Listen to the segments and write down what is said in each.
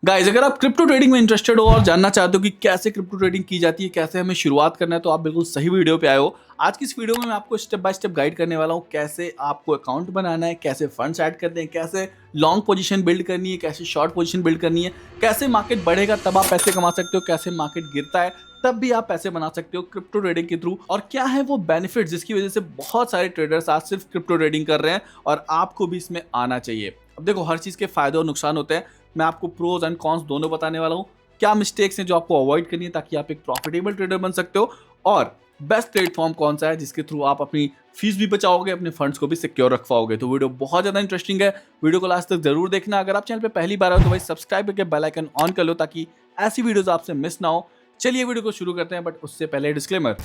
Guys, अगर आप crypto trading में इंटरेस्टेड हो और जानना चाहते हो कि कैसे क्रिप्टो ट्रेडिंग की जाती है, कैसे हमें शुरुआत करना है, तो आप बिल्कुल सही वीडियो पे आए हो। आज की इस वीडियो में मैं आपको स्टेप बाय स्टेप गाइड करने वाला हूँ, कैसे आपको अकाउंट बनाना है, कैसे फंड्स ऐड करने हैं, कैसे लॉन्ग पोजीशन बिल्ड करनी है, कैसे शॉर्ट पोजीशन बिल्ड करनी है, कैसे मार्केट बढ़ेगा तब आप पैसे कमा सकते हो, कैसे मार्केट गिरता है तब भी आप पैसे बना सकते हो क्रिप्टो ट्रेडिंग के थ्रू, और क्या है वो बेनिफिट जिसकी वजह से बहुत सारे ट्रेडर्स आज सिर्फ क्रिप्टो ट्रेडिंग कर रहे हैं और आपको भी इसमें आना चाहिए। अब देखो, हर चीज के फायदे और नुकसान होते हैं। मैं आपको प्रोज एंड कॉन्स दोनों बताने वाला हूँ। क्या मिस्टेक्स हैं जो आपको अवॉइड करनी है ताकि आप एक प्रॉफिटेबल ट्रेडर बन सकते हो, और बेस्ट प्लेटफॉर्म कौन सा है जिसके थ्रू आप अपनी फीस भी बचाओगे, अपने फंड्स को भी सिक्योर रख पाओगे। तो वीडियो बहुत ज्यादा इंटरेस्टिंग है, वीडियो को लास्ट तक जरूर देखना। अगर आप चैनल पे पहली बार हो तो भाई सब्सक्राइब करके बेल आइकन ऑन कर लो ताकि ऐसी वीडियोस आपसे मिस ना हो। चलिए वीडियो को शुरू करते हैं, बट उससे पहले डिस्क्लेमर।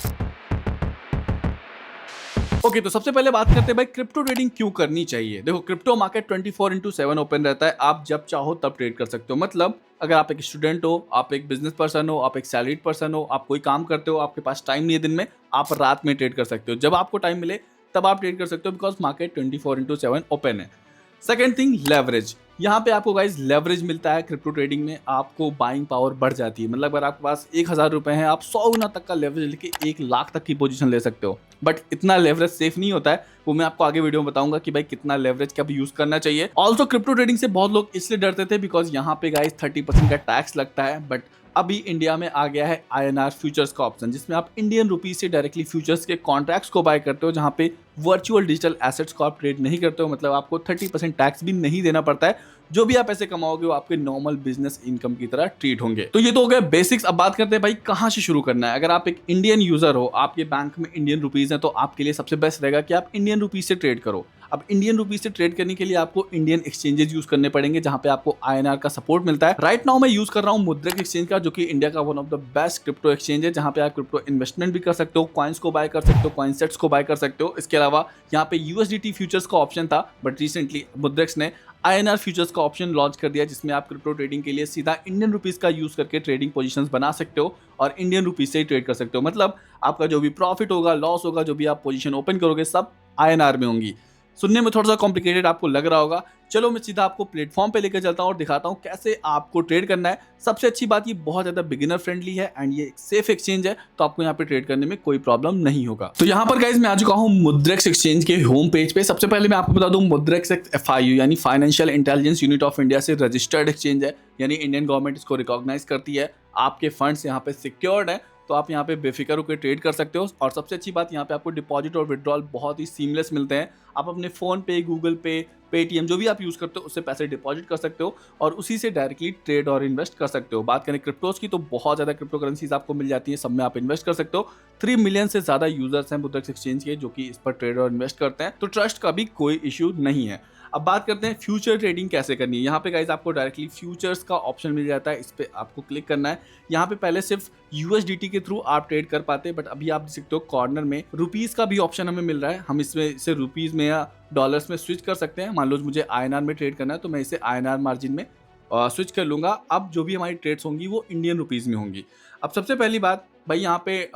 ओके, तो सबसे पहले बात करते हैं भाई क्रिप्टो ट्रेडिंग क्यों करनी चाहिए। देखो, क्रिप्टो मार्केट 24/7 ओपन रहता है। आप जब चाहो तब ट्रेड कर सकते हो। मतलब अगर आप एक स्टूडेंट हो, आप एक बिजनेस पर्सन हो, आप एक सैलरीड पर्सन हो, आप कोई काम करते हो, आपके पास टाइम नहीं है दिन में, आप रात में ट्रेड कर सकते हो। जब आपको टाइम मिले तब आप ट्रेड कर सकते हो, बिकॉज मार्केट 24/7 ओपन है। Second thing, leverage. यहाँ पे आपको गाइज लेवरेज मिलता है क्रिप्टो ट्रेडिंग में। आपको बाइंग पावर बढ़ जाती है। मतलब अगर आपके पास 1,000 रुपए हैं, आप 100 गुना तक का लेवरेज लेके 1 लाख तक की पोजीशन ले सकते हो। बट इतना लेवरेज सेफ नहीं होता है, वो मैं आपको आगे वीडियो में बताऊंगा कि भाई कितना लेवरेज कब यूज करना चाहिए। ऑल्सो क्रिप्टो ट्रेडिंग से बहुत लोग इसलिए डरते थे बिकॉज यहाँ पे गाइज 30% का टैक्स लगता है। बट अभी इंडिया में आ गया है INR फ्यूचर्स का ऑप्शन, जिसमें आप इंडियन रुपीज से डायरेक्टली फ्यूचर्स के कॉन्ट्रैक्ट्स को बाय करते हो, जहां पे वर्चुअल डिजिटल एसेट्स को आप ट्रेड नहीं करते हो। मतलब आपको 30% टैक्स भी नहीं देना पड़ता है। जो भी आप पैसे कमाओगे वो आपके नॉर्मल बिजनेस इनकम की तरह ट्रीट होंगे। तो ये तो हो गया बेसिक्स। अब बात करते हैं भाई कहां से शुरू करना है। अगर आप एक इंडियन यूजर हो, आपके बैंक में इंडियन रुपीज है, तो आपके लिए सबसे बेस्ट रहेगा कि आप इंडियन रुपीज से ट्रेड करो। अब इंडियन रुपीज से ट्रेड करने के लिए आपको इंडियन एक्सचेंजेस यूज करने पड़ेंगे, जहां पे आपको INR का सपोर्ट मिलता है। राइट नाउ मैं यूज कर रहा हूं मुद्रक एक्सचेंज का, जो कि इंडिया का one of the best crypto exchange है, जहां पे आप क्रिप्टो इन्वेस्टमेंट भी कर सकते हो, कॉइन्स को बाय कर सकते हो, कॉइन सेट्स को बाय कर सकते हो। इसके अलावा यहाँ पे USDT फ्यूचर्स का ऑप्शन था, बट रिसेंटली मुद्रक्स ने INR फ्यूचर्स का ऑप्शन लॉन्च कर दिया, जिसमें आप क्रिप्टो ट्रेडिंग के लिए सीधा इंडियन रुपीज का यूज करके ट्रेडिंग पोजीशंस बना सकते हो और इंडियन रुपीज से ही ट्रेड कर सकते हो। मतलब आपका जो भी प्रॉफिट होगा, लॉस होगा, जो भी आप पोजीशन ओपन करोगे, सब INR में होंगी। सुनने में थोड़ा सा कॉम्प्लिकेटेड आपको लग रहा होगा। चलो मैं सीधा आपको प्लेटफॉर्म पे लेकर चलता हूँ और दिखाता हूँ कैसे आपको ट्रेड करना है। सबसे अच्छी बात, ये बहुत ज्यादा बिगिनर फ्रेंडली है एंड ये सेफ एक्सचेंज है, तो आपको यहाँ पे ट्रेड करने में कोई प्रॉब्लम नहीं होगा। तो यहाँ पर गाइज मैं आ चुका हूँ मुद्रेक्स एक्सचेंज के होम पेज पे। सबसे पहले मैं आपको बता दूं, मुद्रेक्स एक FIU यानी financial intelligence unit of India से रजिस्टर्ड एक्सचेंज है, यानी इंडियन गवर्नमेंट इसको रिकॉग्नाइज करती है। आपके फंड्स यहाँ पे सिक्योर्ड है, तो आप यहाँ पे बेफिक्र होकर ट्रेड कर सकते हो। और सबसे अच्छी बात, यहाँ पे आपको डिपॉजिट और विड्रॉल बहुत ही सीमलेस मिलते हैं। आप अपने फोन पे, गूगल पे, पेटीएम, जो भी आप यूज करते हो, उससे पैसे डिपॉजिट कर सकते हो और उसी से डायरेक्टली ट्रेड और इन्वेस्ट कर सकते हो। बात करें क्रिप्टोज की, तो बहुत ज्यादा क्रिप्टो करेंसीज आपको मिल जाती है, सब में आप इन्वेस्ट कर सकते हो। 3 मिलियन से ज्यादा यूजर्स हैं मुद्रक्स एक्सचेंज के, जो कि इस पर ट्रेड और इन्वेस्ट करते हैं, तो ट्रस्ट का भी कोई इश्यू नहीं है। अब बात करते हैं फ्यूचर ट्रेडिंग कैसे करनी है। यहाँ पे गाइज आपको डायरेक्टली फ्यूचर्स का ऑप्शन मिल जाता है, इस पे आपको क्लिक करना है। यहाँ पे पहले सिर्फ USDT के थ्रू आप ट्रेड कर पाते, बट अभी आप देख सकते हो कॉर्नर में रुपीज का भी ऑप्शन हमें मिल रहा है। हम इसमें इसे रुपीज में या डॉलर्स में स्विच कर सकते हैं। मान लो मुझे INR में ट्रेड करना है, तो मैं इसे INR मार्जिन में स्विच कर लूंगा। अब जो भी हमारी ट्रेड्स होंगी वो इंडियन रुपीज में होंगी। अब सबसे पहली बात भाई, यहाँ पे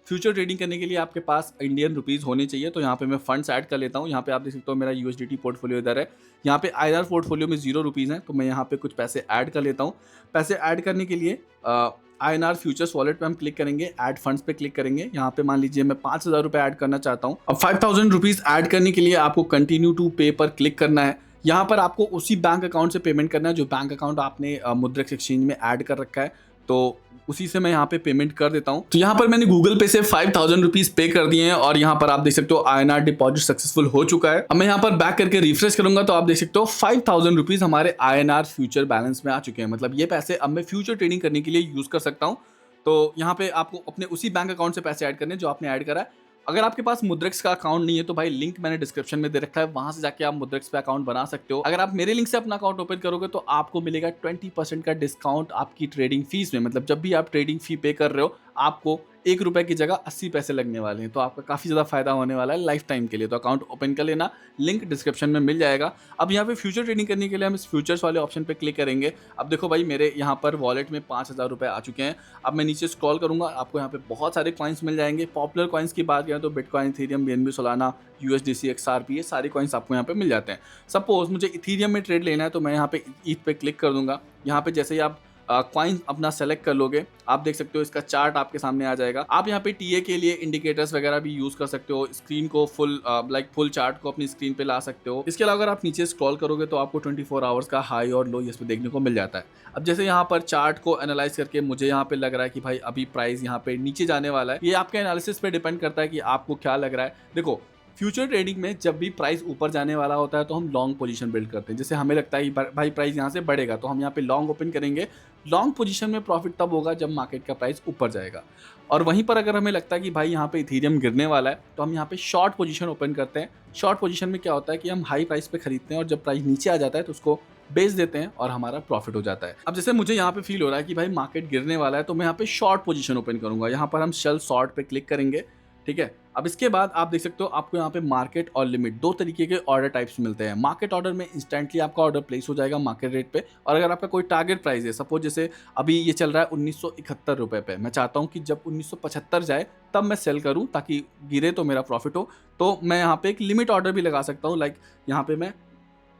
फ्यूचर ट्रेडिंग करने के लिए आपके पास इंडियन रुपीज होने चाहिए। तो यहाँ पे मैं फंड्स ऐड कर लेता हूँ। यहाँ पे आप देख सकते हो मेरा USDT पोर्टफोलियो इधर है। यहाँ पे INR पोर्टफोलियो में 0 रुपीज है, तो मैं यहाँ पे कुछ पैसे ऐड कर लेता हूँ। पैसे ऐड करने के लिए INR फ्यूचर्स वॉलेट पे हम क्लिक करेंगे, ऐड फंड्स पे क्लिक करेंगे। यहाँ पे मान लीजिए मैं 5,000 रुपए ऐड करना चाहता हूँ। अब 5,000 रुपीज ऐड करने के लिए आपको कंटिन्यू टू पे पर क्लिक करना है। यहाँ पर आपको उसी बैंक अकाउंट से पेमेंट करना है जो बैंक अकाउंट आपने मुद्रक्स एक्सचेंज में ऐड कर रखा है, तो उसी से मैं यहाँ पे पेमेंट कर देता हूँ। तो यहाँ पर मैंने गूगल पे से 5,000 रुपीज पे कर दिए हैं और यहाँ पर आप देख सकते हो INR डिपॉजिट सक्सेसफुल हो चुका है। अब मैं यहाँ पर बैक करके रिफ्रेश करूंगा तो आप देख सकते हो 5,000 रुपीज हमारे INR फ्यूचर बैलेंस में आ चुके हैं। मतलब ये पैसे अब मैं फ्यूचर ट्रेडिंग करने के लिए यूज कर सकता हूँ। तो यहाँ पे आपको अपने उसी बैंक अकाउंट से पैसे ऐड करने जो आपने ऐड करा है। अगर आपके पास मुद्रक्स का अकाउंट नहीं है तो भाई लिंक मैंने डिस्क्रिप्शन में दे रखा है, वहां से जाके आप मुद्रक्स पे अकाउंट बना सकते हो। अगर आप मेरे लिंक से अपना अकाउंट ओपन करोगे तो आपको मिलेगा 20% का डिस्काउंट आपकी ट्रेडिंग फीस में। मतलब जब भी आप ट्रेडिंग फी पे कर रहे हो, आपको 1 रुपए की जगह 80 पैसे लगने वाले हैं, तो आपका काफी ज्यादा फायदा होने वाला है लाइफ टाइम के लिए। तो अकाउंट ओपन कर लेना, लिंक डिस्क्रिप्शन में मिल जाएगा। अब यहाँ पे फ्यूचर ट्रेडिंग करने के लिए हम इस फ्यूचर्स वाले ऑप्शन पे क्लिक करेंगे। अब देखो भाई, मेरे यहाँ पर वॉलेट में 5,000 रुपए आ चुके हैं। अब मैं नीचे स्क्रॉल करूंगा, आपको यहाँ पे बहुत सारे कॉइन्स मिल जाएंगे। पॉपुलर कॉइन्स की बात करें तो bitcoin, Ethereum, BNB, Solana, USDC, XRP, ये सारे कॉइन्स आपको यहाँ पे मिल जाते हैं। सपोज मुझे इथेरियम में ट्रेड लेना है तो मैं यहाँ पे ईथ पे क्लिक कर दूंगा। यहाँ पे जैसे ही आप कॉइन अपना सेलेक्ट कर लोगे, आप देख सकते हो इसका चार्ट आपके सामने आ जाएगा। आप यहाँ पे टीए के लिए इंडिकेटर्स वगैरह भी यूज कर सकते हो, स्क्रीन को फुल चार्ट को अपनी स्क्रीन पे ला सकते हो। इसके अलावा अगर आप नीचे स्क्रॉल करोगे तो आपको 24 आवर्स का हाई और लो इस पे देखने को मिल जाता है। अब जैसे यहाँ पर चार्ट को एनालाइज करके मुझे यहाँ पे लग रहा है कि भाई अभी प्राइस यहाँ पे नीचे जाने वाला है। ये आपके एनालिसिस पे डिपेंड करता है कि आपको क्या लग रहा है। देखो, फ्यूचर ट्रेडिंग में जब भी प्राइस ऊपर जाने वाला होता है तो हम लॉन्ग पोजीशन बिल्ड करते हैं। जैसे हमें लगता है कि भाई प्राइस यहाँ से बढ़ेगा तो हम यहाँ पे लॉन्ग ओपन करेंगे। लॉन्ग पोजीशन में प्रॉफिट तब होगा जब मार्केट का प्राइस ऊपर जाएगा। और वहीं पर अगर हमें लगता है कि भाई यहाँ पे इथेरियम गिरने वाला है तो हम यहाँ पे शॉर्ट पोजीशन ओपन करते हैं। शॉर्ट पोजीशन में क्या होता है कि हम हाई प्राइस पे खरीदते हैं और जब प्राइस नीचे आ जाता है तो उसको बेच देते हैं और हमारा प्रॉफिट हो जाता है। अब जैसे मुझे यहाँ पे फील हो रहा है कि भाई मार्केट गिरने वाला है तो मैं यहाँ पे शॉर्ट पोजीशन ओपन करूंगा। यहाँ पर हम सेल शॉर्ट पे क्लिक करेंगे, ठीक है। अब इसके बाद आप देख सकते हो आपको यहाँ पे मार्केट और लिमिट दो तरीके के ऑर्डर टाइप्स मिलते हैं। मार्केट ऑर्डर में इंस्टेंटली आपका ऑर्डर प्लेस हो जाएगा मार्केट रेट पे, और अगर आपका कोई टारगेट प्राइस है, सपोज जैसे अभी ये चल रहा है 1971 रुपये पे, मैं चाहता हूँ कि जब 1975 जाए तब मैं सेल करूँ ताकि गिरे तो मेरा प्रॉफिट हो, तो मैं यहाँ पे एक लिमिट ऑर्डर भी लगा सकता हूँ। लाइक यहाँ पे मैं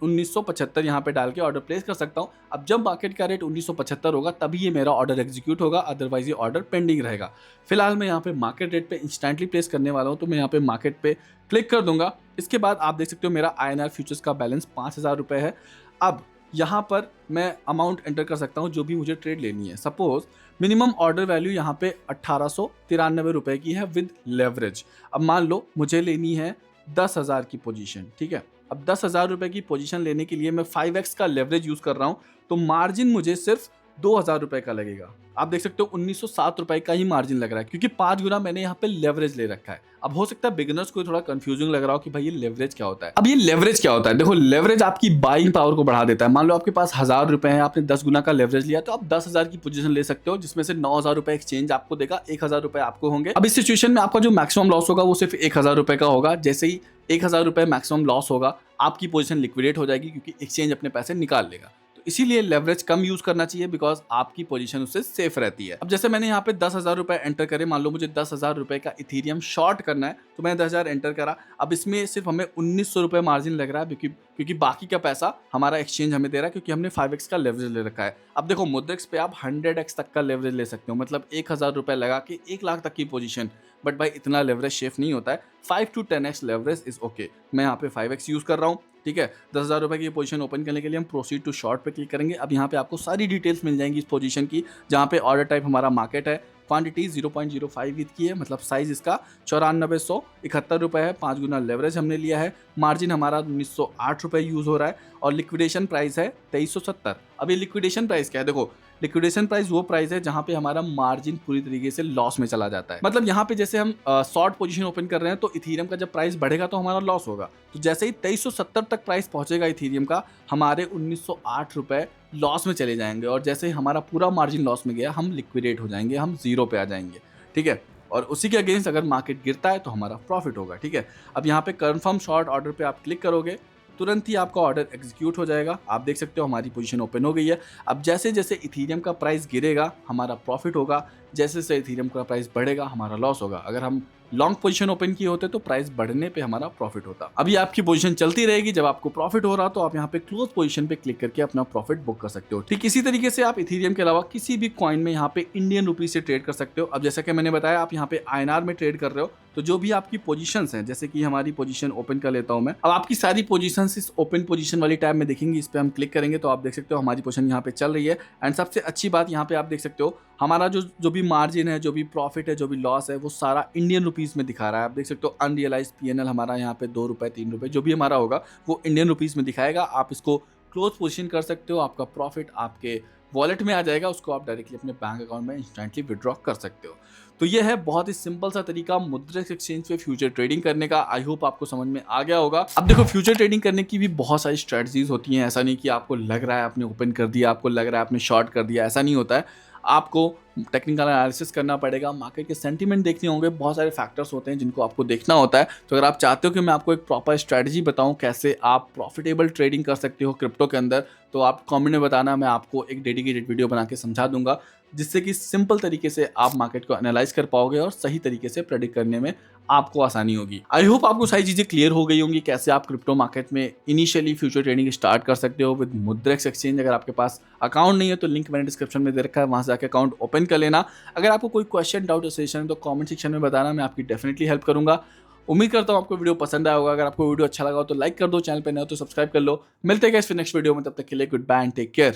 1975 यहाँ पे डाल के ऑर्डर प्लेस कर सकता हूँ। अब जब मार्केट का रेट 1975 होगा तभी ये मेरा ऑर्डर एग्जीक्यूट होगा, अदरवाइज ये ऑर्डर पेंडिंग रहेगा। फिलहाल मैं यहाँ पे मार्केट रेट पे इंस्टेंटली प्लेस करने वाला हूँ, तो मैं यहाँ पे मार्केट पे क्लिक कर दूंगा। इसके बाद आप देख सकते हो मेरा INR फ्यूचर्स का बैलेंस 5000 रुपये है। अब यहाँ पर मैं अमाउंट एंटर कर सकता हूँ जो भी मुझे ट्रेड लेनी है। सपोज मिनिमम ऑर्डर वैल्यू यहाँ पे 1893 रुपये की है विद लेवरेज। अब मान लो मुझे लेनी है 10,000 की पोजीशन, ठीक है। अब 10,000 रुपये की पोजीशन लेने के लिए मैं 5x का लेवरेज यूज कर रहा हूँ, तो मार्जिन मुझे सिर्फ 2,000 रुपये का लगेगा। आप देख सकते हो 1907 रुपये का ही मार्जिन लग रहा है, क्योंकि 5 गुना मैंने यहाँ पे लेवरेज ले रखा है। अब हो सकता है बिगिनर्स को थोड़ा कंफ्यूजिंग लग रहा हो कि भाई ये लेवरेज क्या होता है। अब ये लेवरेज क्या होता है, देखो लेवरेज आपकी बाइंग पावर को बढ़ा देता है। मान लो आपके पास 1,000 रुपये है, आपने 10 गुना का लेवरेज लिया, तो आप 10,000 की पोजीशन ले सकते हो, जिसमें से 9,000 रुपये एक्सचेंज आपको देगा, 1,000 रुपये आपको होंगे। अब इस सिचुएशन में आपका जो मैक्सिमम लॉस होगा वो सिर्फ 1,000 रुपये का होगा। जैसे ही 1,000 रुपये मैक्सिमम लॉस होगा, आपकी पोजीशन लिक्विडेट हो जाएगी, क्योंकि एक्सचेंज अपने पैसे निकाल लेगा। इसीलिए लेवरेज कम यूज करना चाहिए, बिकॉज आपकी पोजीशन उससे सेफ रहती है। अब जैसे मैंने यहाँ पे 10,000 रुपये एंटर करे, मान लो मुझे 10,000 रुपये का इथेरियम शॉर्ट करना है, तो मैंने 10,000 एंटर करा। अब इसमें सिर्फ हमें 1,900 रुपये मार्जिन लग रहा है, क्योंकि बाकी का पैसा हमारा एक्सचेंज हमें दे रहा है, क्योंकि हमने 5x का लेवरेज ले रखा है। अब देखो मुद्रिक्स पे आप 100x तक का लेवरेज ले सकते हो, मतलब 1,000 रुपये लगा के 1 लाख तक की पोजीशन। बट भाई इतना लेवरेज सेफ नहीं होता है, 5 to 10x leverage is okay. मैं यहाँ पे 5x यूज कर रहा हूँ, ठीक है। 10,000 रुपये की पोजीशन ओपन करने के लिए हम प्रोसीड टू शॉर्ट पे क्लिक करेंगे। अब यहाँ पे आपको सारी डिटेल्स मिल जाएंगी इस पोजीशन की, जहाँ पे ऑर्डर टाइप हमारा मार्केट है, क्वांटिटी 0.05 विथ की है, मतलब साइज इसका 9471 रुपये है, 5 गुना लेवरेज हमने लिया है, मार्जिन हमारा 1908 रुपये यूज हो रहा है, और लिक्विडेशन प्राइस है 2370। अब ये लिक्विडेशन प्राइस क्या है, देखो लिक्विडेशन प्राइस वो प्राइस है जहां पे हमारा मार्जिन पूरी तरीके से लॉस में चला जाता है। मतलब यहाँ पे जैसे हम शॉर्ट पोजीशन ओपन कर रहे हैं, तो इथेरियम का जब प्राइस बढ़ेगा तो हमारा लॉस होगा, तो जैसे ही 2370 तक प्राइस पहुंचेगा इथेरियम का, हमारे 1908 रुपये लॉस में चले जाएंगे, और जैसे ही हमारा पूरा मार्जिन लॉस में गया, हम लिक्विडेट हो जाएंगे, हम जीरो पे आ जाएंगे, ठीक है। और उसी के अगेंस्ट अगर मार्केट गिरता है तो हमारा प्रॉफिट होगा, ठीक है। अब यहाँ पे कंफर्म शॉर्ट ऑर्डर पे आप क्लिक करोगे, तुरंत ही आपका ऑर्डर एग्जीक्यूट हो जाएगा। आप देख सकते हो हमारी पोजीशन ओपन हो गई है। अब जैसे जैसे इथेरियम का प्राइस गिरेगा हमारा प्रॉफिट होगा, जैसे जैसे इथेरियम का प्राइस बढ़ेगा हमारा लॉस होगा। अगर हम लॉन्ग पोजीशन ओपन किए होते तो प्राइस बढ़ने पे हमारा प्रॉफिट होता। अभी आपकी पोजीशन चलती रहेगी, जब आपको प्रॉफिट हो रहा तो आप यहाँ पे क्लोज पोजीशन पे क्लिक करके अपना प्रॉफिट बुक कर सकते हो। ठीक इसी तरीके से आप इथेरियम के अलावा किसी भी कॉइन में यहाँ पे इंडियन रुपीज से ट्रेड कर सकते हो। अब जैसा कि मैंने बताया आप यहाँ पे INR में ट्रेड कर रहे हो, तो जो भी आपकी पोजीशंस हैं, जैसे कि हमारी पोजीशन ओपन कर लेता हूं मैं। अब आपकी सारी पोजीशंस इस ओपन पोजीशन वाली टैब में दिखेंगी, इस पे हम क्लिक करेंगे तो आप देख सकते हो हमारी पोजीशन यहाँ पे चल रही है। एंड सबसे अच्छी बात यहाँ पे आप देख सकते हो हमारा जो भी मार्जिन है, जो भी प्रॉफिट है, जो भी लॉस है, वो सारा इंडियन रुपीज में दिखा रहा है। आप देख सकते हो अनरियलाइज PNL हमारा यहाँ पे 2 रुपये 3 रुपये जो भी हमारा होगा वो इंडियन रुपीज में दिखाएगा। आप इसको क्लोज पोजीशन कर सकते हो, आपका प्रॉफिट आपके वॉलेट में आ जाएगा, उसको आप डायरेक्टली अपने बैंक अकाउंट में इंस्टेंटली विड्रॉ कर सकते हो। तो ये है बहुत ही सिंपल सा तरीका मुद्रिक्स एक्सचेंज पे फ्यूचर ट्रेडिंग करने का। आई होप आपको समझ में आ गया होगा। अब देखो फ्यूचर ट्रेडिंग करने की भी बहुत सारी स्ट्रेटजीज होती हैं। ऐसा नहीं कि आपको लग रहा है आपने ओपन कर दिया, आपको लग रहा है आपने शॉर्ट कर दिया, ऐसा नहीं होता है। आपको टेक्निकल एनालिसिस करना पड़ेगा, मार्केट के सेंटीमेंट देखने होंगे, बहुत सारे फैक्टर्स होते हैं जिनको आपको देखना होता है। तो अगर आप चाहते हो कि मैं आपको एक प्रॉपर स्ट्रैटेजी बताऊं कैसे आप प्रॉफिटेबल ट्रेडिंग कर सकते हो क्रिप्टो के अंदर, तो आप कमेंट में बताना, मैं आपको एक डेडिकेटेड वीडियो बना के समझा दूंगा, जिससे कि सिंपल तरीके से आप मार्केट को एनालाइज कर पाओगे और सही तरीके से प्रेडिक्ट करने में आपको आसानी होगी। आई होप आपको सारी चीजें क्लियर हो गई होंगी कैसे आप क्रिप्टो मार्केट में इनिशियली फ्यूचर ट्रेडिंग स्टार्ट कर सकते हो विद मुद्रेक्स एक्सचेंज। अगर आपके पास अकाउंट नहीं है तो लिंक मैंने डिस्क्रिप्शन में दे रखा है, वहां से जाकर अकाउंट ओपन कर लेना। अगर आपको कोई क्वेश्चन डाउट सेशन है तो कमेंट सेक्शन में बताना, मैं आपकी डेफिनेटली हेल्प करूंगा। उम्मीद करता हूं आपको वीडियो पसंद आया होगा। अगर आपको वीडियो अच्छा लगा हो तो लाइक कर दो, चैनल पे नए हो तो सब्सक्राइब कर लो। मिलते हैं इस नेक्स्ट वीडियो में, तब तक के लिए goodbye and take care.